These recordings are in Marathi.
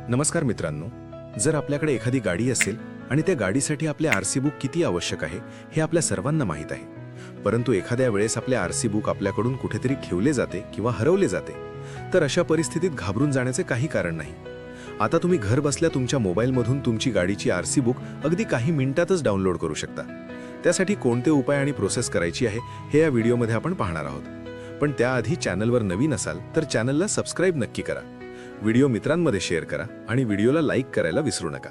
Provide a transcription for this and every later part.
नमस्कार मित्रांनो, जर आपल्याकडे एखादी गाडी असेल आणि त्या गाडीसाठी आपले आरसी बुक किती आवश्यक आहे हे आपल्या सर्वांना माहीत आहे. परंतु एखाद्या वेळेस आपले आरसी बुक आपल्याकडून कुठेतरी ठेवले जाते किंवा हरवले जाते, तर अशा परिस्थितीत घाबरून जाण्याचे काही कारण नाही. आता तुम्ही घर बसल्या तुमच्या मोबाईलमधून तुमची गाडीची आरसी बुक अगदी काही मिनिटातच डाउनलोड करू शकता. त्यासाठी कोणते उपाय आणि प्रोसेस करायची आहे हे या व्हिडिओमध्ये आपण पाहणार आहोत. पण त्याआधी चॅनलवर नवीन असाल तर चॅनलला सबस्क्राईब नक्की करा, व्हिडिओ मित्रांमध्ये शेअर करा आणि व्हिडिओला लाईक करायला विसरू नका.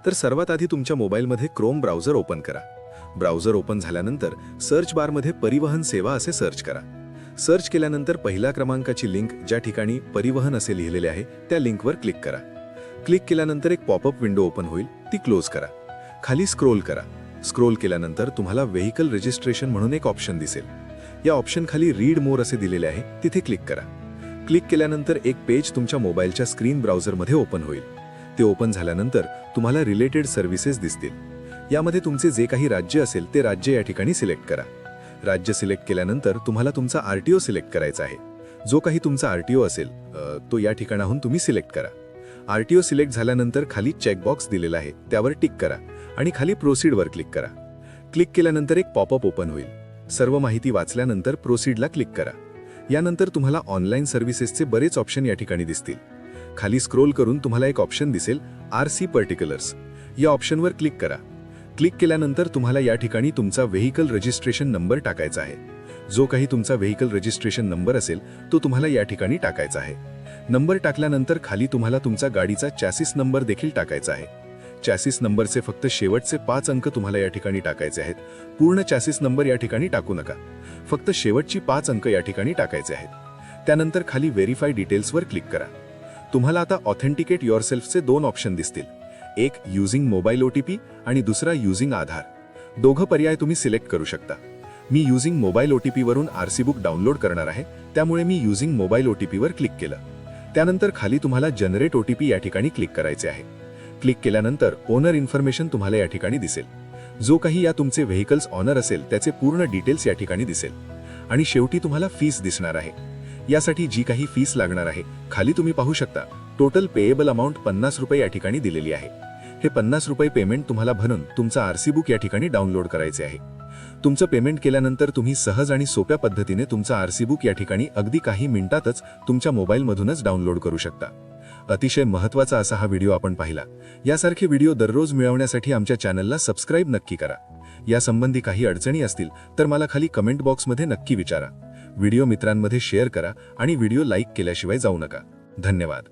तर सर्वात आधी तुमच्या मोबाईलमध्ये क्रोम ब्राउझर ओपन करा. ब्राउझर ओपन झाल्यानंतर सर्च बारमध्ये परिवहन सेवा असे सर्च करा. सर्च केल्यानंतर पहिल्या क्रमांकाची लिंक ज्या ठिकाणी परिवहन असे लिहिलेले आहे त्या लिंकवर क्लिक करा. क्लिक केल्यानंतर एक पॉपअप विंडो ओपन होईल, ती क्लोज करा. खाली स्क्रोल करा. स्क्रोल केल्यानंतर तुम्हाला व्हेइकल रजिस्ट्रेशन म्हणून एक ऑप्शन दिसेल. या ऑप्शन खाली रीड मोर असे दिलेले आहे, तिथे क्लिक करा. क्लिक केल्यानंतर एक पेज तुमच्या मोबाईलच्या स्क्रीन ब्राउझरमध्ये ओपन होईल. ते ओपन झाल्यानंतर तुम्हाला रिलेटेड सर्व्हिसेस दिसतील. यामध्ये तुमचे जे काही राज्य असेल ते राज्य या ठिकाणी सिलेक्ट करा. राज्य सिलेक्ट केल्यानंतर तुम्हाला तुमचा आरटीओ सिलेक्ट करायचा आहे. जो काही तुमचा आरटीओ असेल तो या ठिकाणाहून तुम्ही सिलेक्ट करा. आरटीओ सिलेक्ट झाल्यानंतर खाली चेकबॉक्स दिलेला आहे, त्यावर टिक करा आणि खाली प्रोसीडवर क्लिक करा. क्लिक केल्यानंतर एक पॉपअप ओपन होईल. सर्व माहिती वाचल्यानंतर प्रोसीडला क्लिक करा. यानंतर तुम्हाला ऑनलाईन सर्व्हिसेसचे बरेच ऑप्शन या ठिकाणी दिसतील. खाली स्क्रोल करून तुम्हाला एक ऑप्शन दिसेल, आरसी पर्टिक्युलर्स. या ऑप्शनवर क्लिक करा. क्लिक केल्यानंतर तुम्हाला या ठिकाणी तुमचा व्हेइकल रजिस्ट्रेशन नंबर टाकायचा आहे. जो काही तुमचा व्हेइकल रजिस्ट्रेशन नंबर असेल तो तुम्हाला या ठिकाणी टाकायचा आहे. नंबर टाकल्यानंतर खाली तुम्हाला तुमचा गाडीचा चॅसिस नंबर देखील टाकायचा आहे. चॅसिस नंबरचे फक्त शेवटचे 5 अंक तुम्हाला या ठिकाणी टाकायचे आहेत. पूर्ण चॅसिस नंबर या ठिकाणी टाकू नका, फक्त शेवटची 5 अंक या ठिकाणी टाकायचे आहेत. त्यानंतर खाली व्हेरीफाय डिटेल्सवर क्लिक करा. तुम्हाला आता ऑथेंटिकेट युअरसेल्फचे 2 ऑप्शन दिसतील, एक युझिंग मोबाईल ओटीपी आणि दुसरा युझिंग आधार. दोघं पर्याय तुम्ही सिलेक्ट करू शकता. मी युझिंग मोबाईल ओटीपी वरून आरसी बुक डाउनलोड करणार आहे, त्यामुळे मी युझिंग मोबाईल ओटीपीवर क्लिक केलं. त्यानंतर खाली तुम्हाला जनरेट ओटीपी या ठिकाणी क्लिक करायचे आहे. क्लिक केल्यानंतर ओनर इन्फॉर्मेशन तुम्हाला या ठिकाणी दिसेल. जो काही या तुमचे व्हेइकल्स ऑनर असेल त्याचे पूर्ण डिटेल्स या ठिकाणी दिसेल. आणि शेवटी तुम्हाला फीस दिसणार आहे. यासाठी जी काही फीस लागणार आहे खाली तुम्ही पाहू शकता. टोटल पेएबल अमाऊंट 50 रुपये या ठिकाणी दिलेली आहे. हे 50 रुपये पेमेंट तुम्हाला भरून तुमचं आरसी बुक या ठिकाणी डाउनलोड करायचे आहे. तुमचं पेमेंट केल्यानंतर तुम्ही सहज आणि सोप्या पद्धतीने तुमचं आरसी बुक या ठिकाणी अगदी काही मिनिटातच तुमच्या मोबाईलमधूनच डाउनलोड करू शकता. अतिशय महत्त्वाचा असा हा व्हिडिओ आपण पाहिला. यासारखे व्हिडिओ दररोज मिळवण्यासाठी आमच्या चॅनलला सबस्क्राईब नक्की करा. यासंबंधी काही अडचणी असतील तर मला खाली कमेंट बॉक्समध्ये नक्की विचारा. व्हिडिओ मित्रांमध्ये शेअर करा आणि व्हिडिओ लाईक केल्याशिवाय जाऊ नका. धन्यवाद.